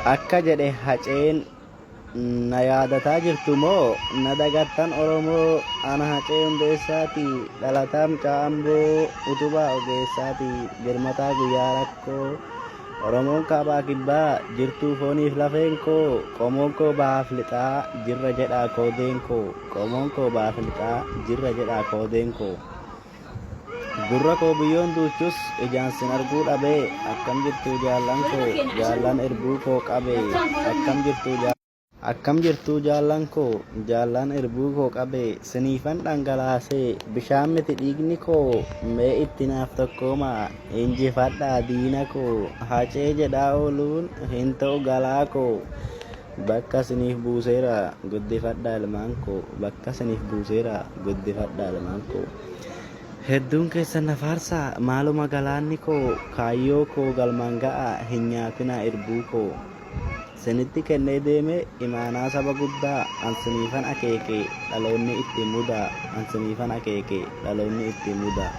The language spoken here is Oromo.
Akka jedhe haceen na yaadataa jirtu moo na dagattan Oromoo ana hacee hundeessaati dhalataa mucaa Amboo utubaa ogeessaati birmataa guyyaa rakkoo Oromoon kaabaa kibbaa jirtuu fooniif lafeen koo qomoon koo baaf lixaa jirra jedhaa koodeen koo qomoon koo baaf lixaa jirra jedhaa koodeen koo gurra koo biyyoon duuchus ijaan sin arguu dhabee akkam jirtuu jaallan koo jaallan erbuu koo qabee akkam jirtuu jaallan koo jaallan erbuu koo qabee siniifan dhangalaasee bishaan miti dhiigni koo mee itti naaf tokkoomaa injifadhaa diina koo hacee jedhaa ooluun hin ta'u galaa koo bakka siniif buuseera guddifadhaa ilmaan koo bakka siniif buuseera guddifadhaa ilmaan koo hedduun keessan na faarsaa maaluma galaanni koo kaayyoo koo galmaan ga'a hin nyaatinaa erbuu koo sinitti kennee deeme imaanaa saba guddaa ansiniifan akeeke dhaloonni itti mudaa ansiniifan akeeke dhaloonni itti mudaa